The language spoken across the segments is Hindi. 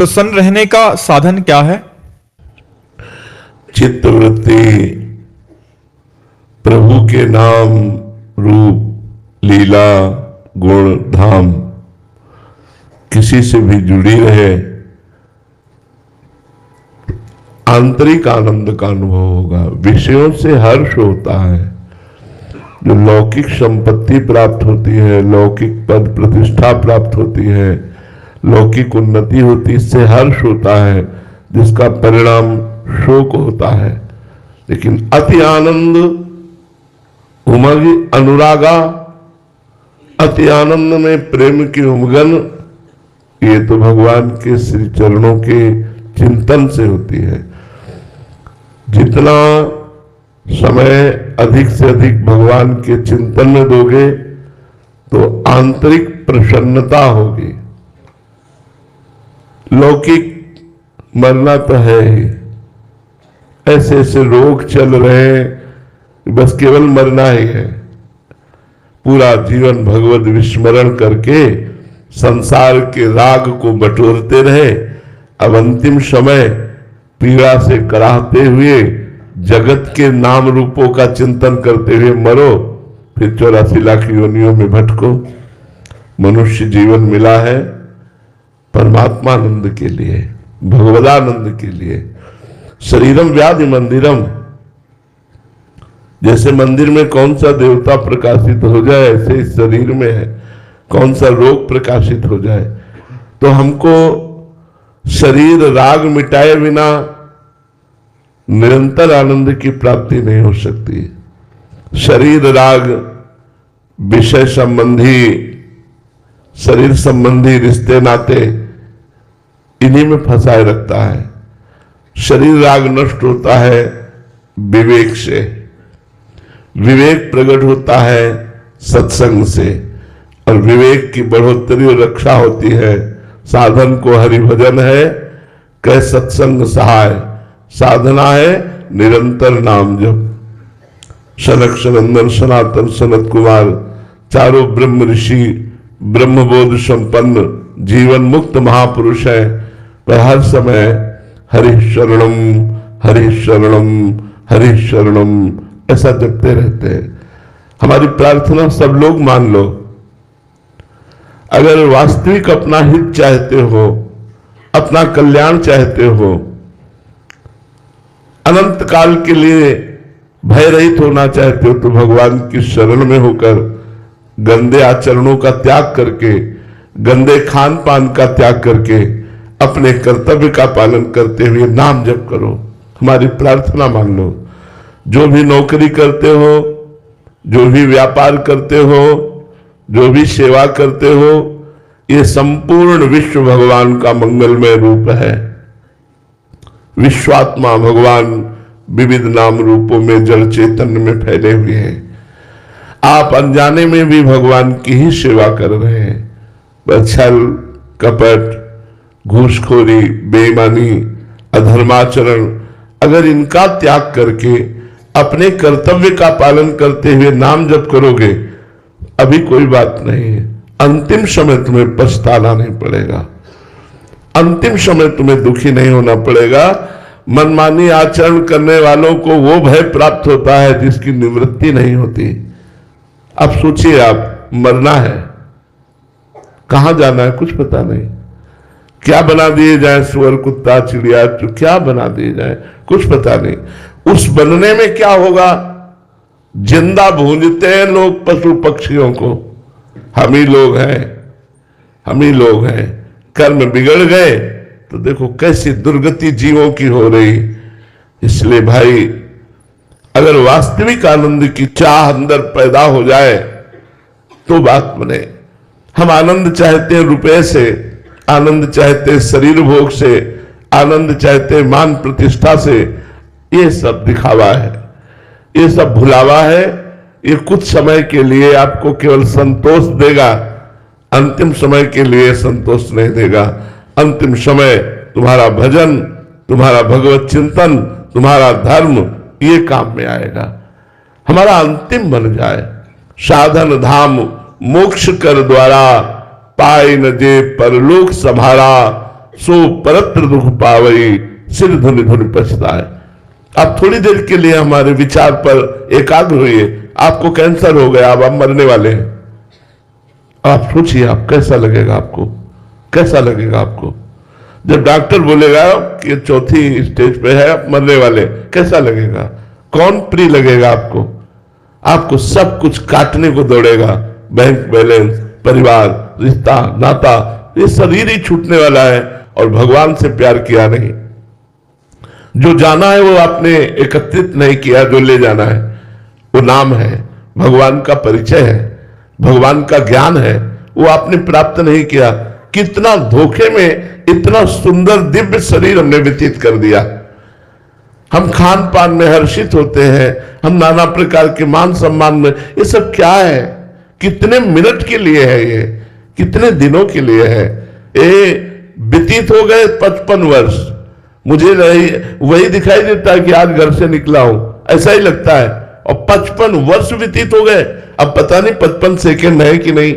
प्रसन्न रहने का साधन क्या है? चित्तवृत्ति प्रभु के नाम, रूप, लीला, गुण, धाम किसी से भी जुड़ी रहे, आंतरिक आनंद का अनुभव होगा। विषयों से हर्ष होता है, जो लौकिक संपत्ति प्राप्त होती है, लौकिक पद प्रतिष्ठा प्राप्त होती है, लौकिक उन्नति होती, इससे हर्ष होता है, जिसका परिणाम शोक होता है। लेकिन अति आनंद, उमग, अनुरागा, अति आनंद में प्रेम की उमगन, ये तो भगवान के श्री चरणों के चिंतन से होती है। जितना समय अधिक से अधिक भगवान के चिंतन में दोगे तो आंतरिक प्रसन्नता होगी। लौकिक मरना तो है ही, ऐसे ऐसे रोग चल रहे हैं, बस केवल मरना ही है। पूरा जीवन भगवत विस्मरण करके संसार के राग को बटोरते रहे, अब अंतिम समय पीड़ा से कराहते हुए जगत के नाम रूपों का चिंतन करते हुए मरो, फिर 84 लाख योनियों में भटको। मनुष्य जीवन मिला है परमात्मानंद के लिए, भगवदानंद के लिए। शरीरम व्याधि मंदिरम, जैसे मंदिर में कौन सा देवता प्रकाशित हो जाए, ऐसे इस शरीर में है कौन सा रोग प्रकाशित हो जाए। तो हमको शरीर राग मिटाए बिना निरंतर आनंद की प्राप्ति नहीं हो सकती। शरीर राग, विषय संबंधी, शरीर संबंधी रिश्ते नाते, इन्हीं में फंसाए रखता है। शरीर राग नष्ट होता है विवेक से, विवेक प्रकट होता है सत्संग से, और विवेक की बढ़ोतरी और रक्षा होती है। साधन को हरि भजन है, कह सत्संग सहाय, साधना है निरंतर नाम जप। सनक सनंदन सनातन सनत कुमार, चारों ब्रह्म ऋषि, ब्रह्मबोध संपन्न, जीवन मुक्त महापुरुष है, पर हर समय हरि शरणम हरि शरणम हरि शरणम ऐसा जपते रहते हैं। हमारी प्रार्थना सब लोग मान लो, अगर वास्तविक अपना हित चाहते हो, अपना कल्याण चाहते हो, अनंत काल के लिए भय रहित होना चाहते हो, तो भगवान की शरण में होकर गंदे आचरणों का त्याग करके, गंदे खान पान का त्याग करके, अपने कर्तव्य का पालन करते हुए नाम जप करो। हमारी प्रार्थना मान लो। जो भी नौकरी करते हो, जो भी व्यापार करते हो, जो भी सेवा करते हो, ये संपूर्ण विश्व भगवान का मंगलमय रूप है। विश्वात्मा भगवान विविध नाम रूपों में जड़ चैतन्य में फैले हुए हैं। आप अनजाने में भी भगवान की ही सेवा कर रहे हैं। छल, कपट, घूसखोरी, बेईमानी, अधर्माचरण, अगर इनका त्याग करके अपने कर्तव्य का पालन करते हुए नाम जप करोगे, अभी कोई बात नहीं है, अंतिम समय तुम्हें पछताना नहीं पड़ेगा, अंतिम समय तुम्हें दुखी नहीं होना पड़ेगा। मनमानी आचरण करने वालों को वो भय प्राप्त होता है जिसकी निवृत्ति नहीं होती। अब सोचिए, आप मरना है, कहां जाना है कुछ पता नहीं, क्या बना दिए जाए, सुअर, कुत्ता, चिड़िया, क्या बना दिए जाए कुछ पता नहीं। उस बनने में क्या होगा, जिंदा भूंजते हैं लोग पशु पक्षियों को, हम ही लोग हैं, हम ही लोग हैं। कर्म बिगड़ गए तो देखो कैसी दुर्गति जीवों की हो रही। इसलिए भाई, अगर वास्तविक आनंद की चाह अंदर पैदा हो जाए तो बात बने। हम आनंद चाहते हैं रुपए से, आनंद चाहते हैं शरीर भोग से, आनंद चाहते हैं मान प्रतिष्ठा से, ये सब दिखावा है, ये सब भुलावा है। ये कुछ समय के लिए आपको केवल संतोष देगा, अंतिम समय के लिए संतोष नहीं देगा। अंतिम समय तुम्हारा भजन, तुम्हारा भगवत चिंतन, तुम्हारा धर्म, ये काम में आएगा। हमारा अंतिम बन जाए, साधन धाम मोक्ष कर द्वारा, पाए न जे परलोक संभारा, सो परत्र दुख पावई, सिर धुनि धुनि पछताए। आप थोड़ी देर के लिए हमारे विचार पर एकाग्र होइए। आपको कैंसर हो गया, अब आप मरने वाले हैं। आप सोचिए, आप कैसा लगेगा, आपको कैसा लगेगा? आपको जब डॉक्टर बोलेगा कि चौथी स्टेज पे है, आप मरने वाले, कैसा लगेगा? कौन प्रिय लगेगा आपको? आपको सब कुछ काटने को दौड़ेगा। बैंक बैलेंस, परिवार, रिश्ता, नाता, ये शरीर ही छूटने वाला है और भगवान से प्यार किया नहीं। जो जाना है वो आपने एकत्रित नहीं किया, जो ले जाना है वो नाम है, भगवान का परिचय है, भगवान का ज्ञान है, वो आपने प्राप्त नहीं किया। कितना धोखे में इतना सुंदर दिव्य शरीर हमने व्यतीत कर दिया। हम खान पान में हर्षित होते हैं, हम नाना प्रकार के मान सम्मान में, ये सब क्या है? कितने मिनट के लिए है ये? कितने दिनों के लिए है ये? व्यतीत हो गए 55 वर्ष। मुझे वही दिखाई देता है कि आज घर से निकला हूं, ऐसा ही लगता है। और 55 वर्ष व्यतीत हो गए। अब पता नहीं 55 सेकेंड है कि नहीं।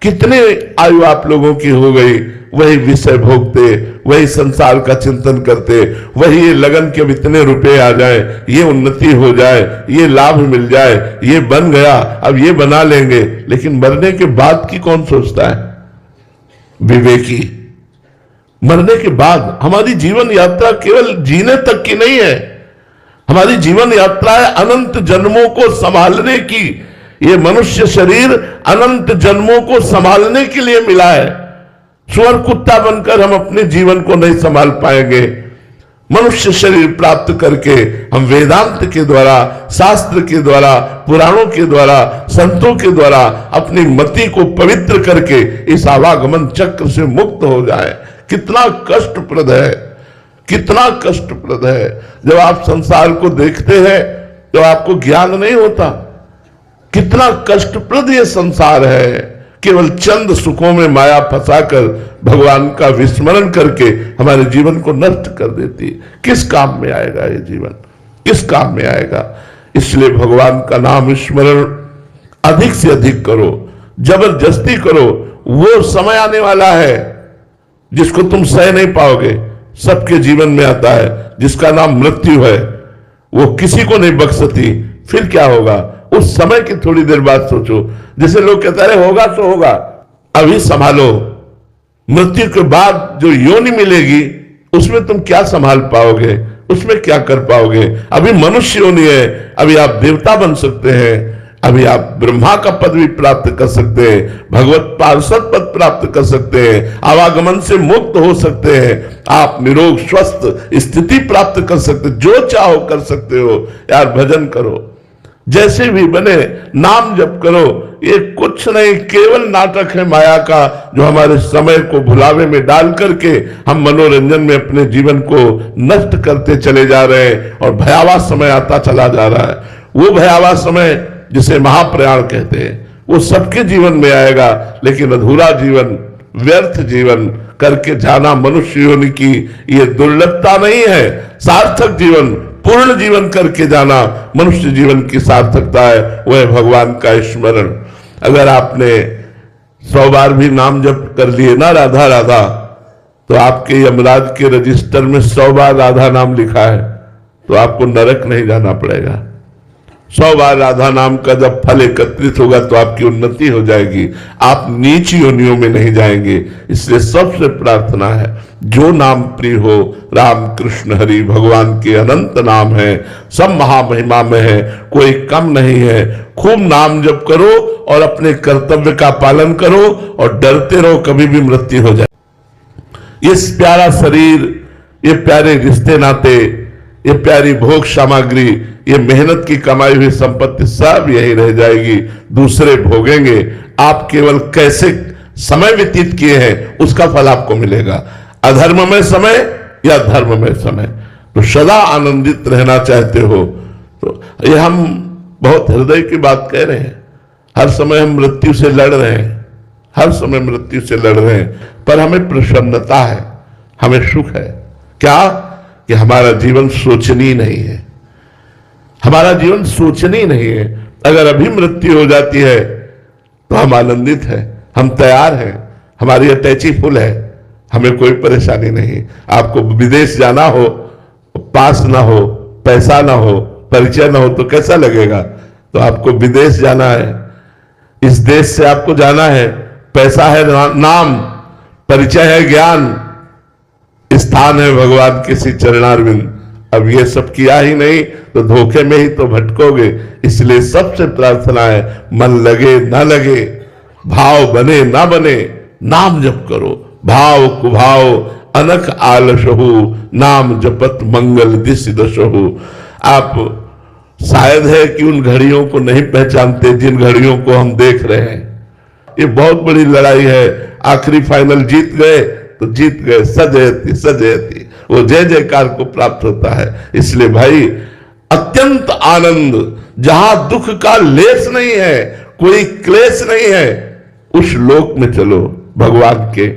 कितने आयु आप लोगों की हो गई, वही विषय भोगते, वही संसार का चिंतन करते, वही ये लगन के इतने रुपए आ जाए, ये उन्नति हो जाए, ये लाभ मिल जाए, ये बन गया, अब ये बना लेंगे। लेकिन मरने के बाद की कौन सोचता है? विवेकी। मरने के बाद हमारी जीवन यात्रा केवल जीने तक की नहीं है, हमारी जीवन यात्रा है अनंत जन्मों को संभालने की। ये मनुष्य शरीर अनंत जन्मों को संभालने के लिए मिला है। सुअर कुत्ता बनकर हम अपने जीवन को नहीं संभाल पाएंगे। मनुष्य शरीर प्राप्त करके हम वेदांत के द्वारा, शास्त्र के द्वारा, पुराणों के द्वारा, संतों के द्वारा अपनी मति को पवित्र करके इस आवागमन चक्र से मुक्त हो जाए। कितना कष्टप्रद है, कितना कष्टप्रद है। जब आप संसार को देखते हैं तो आपको ज्ञान नहीं होता कितना कष्टप्रद ये संसार है। केवल चंद सुखों में माया फंसाकर भगवान का विस्मरण करके हमारे जीवन को नष्ट कर देती। किस काम में आएगा ये जीवन? किस काम में आएगा? इसलिए भगवान का नाम स्मरण अधिक से अधिक करो, जबरदस्ती करो। वो समय आने वाला है जिसको तुम सह नहीं पाओगे। सबके जीवन में आता है, जिसका नाम मृत्यु है। वो किसी को नहीं बख्शती। फिर क्या होगा? उस समय की थोड़ी देर बाद सोचो। जैसे लोग कहते हैं होगा तो होगा, अभी संभालो। मृत्यु के बाद जो योनि मिलेगी उसमें तुम क्या संभाल पाओगे? उसमें क्या कर पाओगे? अभी मनुष्य योनि है, अभी आप देवता बन सकते हैं, अभी आप ब्रह्मा का पद भी प्राप्त कर सकते हैं, भगवत पार्षद पद प्राप्त कर सकते हैं, आवागमन से मुक्त हो सकते हैं, आप निरोग स्वस्थ स्थिति प्राप्त कर सकते, जो चाहो कर सकते हो। यार भजन करो, जैसे भी बने नाम जप करो। ये कुछ नहीं, केवल नाटक है माया का, जो हमारे समय को भुलावे में डाल करके हम मनोरंजन में अपने जीवन को नष्ट करते चले जा रहे हैं और भयावह समय आता चला जा रहा है। वो भयावह समय जिसे महाप्रयाण कहते हैं वो सबके जीवन में आएगा, लेकिन अधूरा जीवन, व्यर्थ जीवन करके जाना मनुष्य योनि की ये दुर्लभता नहीं है। सार्थक जीवन, पूर्ण जीवन करके जाना मनुष्य जीवन की सार्थकता है। वह भगवान का स्मरण। अगर आपने 100 बार भी नाम जप कर लिए ना राधा राधा, तो आपके यमराज के रजिस्टर में 100 बार राधा नाम लिखा है, तो आपको नरक नहीं जाना पड़ेगा। 100 बार राधा नाम का जब फल एकत्रित होगा तो आपकी उन्नति हो जाएगी, आप नीच योनियों में नहीं जाएंगे। इसलिए सबसे प्रार्थना है, जो नाम प्रिय हो, राम कृष्ण हरि भगवान के अनंत नाम है, सब महामहिमा में है, कोई कम नहीं है। खूब नाम जप करो और अपने कर्तव्य का पालन करो और डरते रहो कभी भी मृत्यु हो जाए। इस प्यारा शरीर, ये प्यारे रिश्ते नाते, ये प्यारी भोग सामग्री, ये मेहनत की कमाई हुई संपत्ति सब यही रह जाएगी, दूसरे भोगेंगे। आप केवल कैसे समय व्यतीत किए हैं उसका फल आपको मिलेगा। अधर्म में समय या धर्म में समय, तो सदा आनंदित रहना चाहते हो तो ये हम बहुत हृदय की बात कह रहे हैं। हर समय हम मृत्यु से लड़ रहे हैं, हर समय मृत्यु से लड़ रहे हैं, पर हमें प्रसन्नता है, हमें सुख है। क्या? कि हमारा जीवन सोचनीय नहीं है, हमारा जीवन सोचनीय नहीं है। अगर अभी मृत्यु हो जाती है तो हम आनंदित हैं, हम तैयार हैं, हमारी अटैची फुल है, हमें कोई परेशानी नहीं। आपको विदेश जाना हो, पास ना हो, पैसा ना हो, परिचय ना हो तो कैसा लगेगा? तो आपको विदेश जाना है, इस देश से आपको जाना है, पैसा है, नाम, परिचय है, ज्ञान, स्थान है भगवान के श्री चरणारविंद। अब ये सब किया ही नहीं तो धोखे में ही तो भटकोगे। इसलिए सबसे प्रार्थना है, मन लगे ना लगे, भाव बने ना बने, नाम जप करो। भाव कुभाव अनक आलसहु, नाम जपत मंगल दिस दशहु। आप शायद है कि उन घड़ियों को नहीं पहचानते जिन घड़ियों को हम देख रहे हैं। ये बहुत बड़ी लड़ाई है। आखिरी फाइनल जीत गए तो जीत गए, सजयती सजयती, वो जय जयकार को प्राप्त होता है। इसलिए भाई अत्यंत आनंद, जहां दुख का लेस नहीं है, कोई क्लेश नहीं है, उस लोक में चलो। भगवान के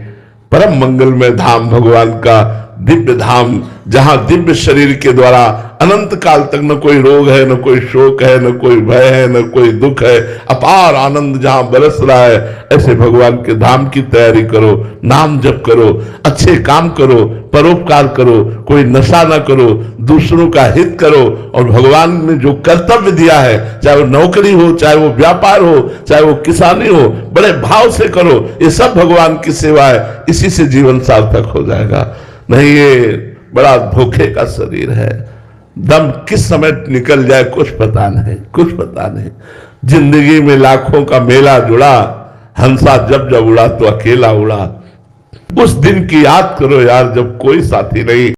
परम मंगलमय धाम, भगवान का दिव्य धाम, जहां दिव्य शरीर के द्वारा अनंत काल तक न कोई रोग है, न कोई शोक है, न कोई भय है, न कोई दुख है, अपार आनंद जहां बरस रहा है, ऐसे भगवान के धाम की तैयारी करो। नाम जप करो, अच्छे काम करो, परोपकार करो, कोई नशा ना करो, दूसरों का हित करो। और भगवान ने जो कर्तव्य दिया है, चाहे वो नौकरी हो, चाहे वो व्यापार हो, चाहे वो किसानी हो, बड़े भाव से करो। ये सब भगवान की सेवा है, इसी से जीवन सार्थक हो जाएगा। नहीं, ये बड़ा धोखे का शरीर है। दम किस समय निकल जाए कुछ पता नहीं, कुछ पता नहीं। जिंदगी में लाखों का मेला जुड़ा, हंसा जब जब उड़ा तो अकेला उड़ा। उस दिन की याद करो यार, जब कोई साथी नहीं।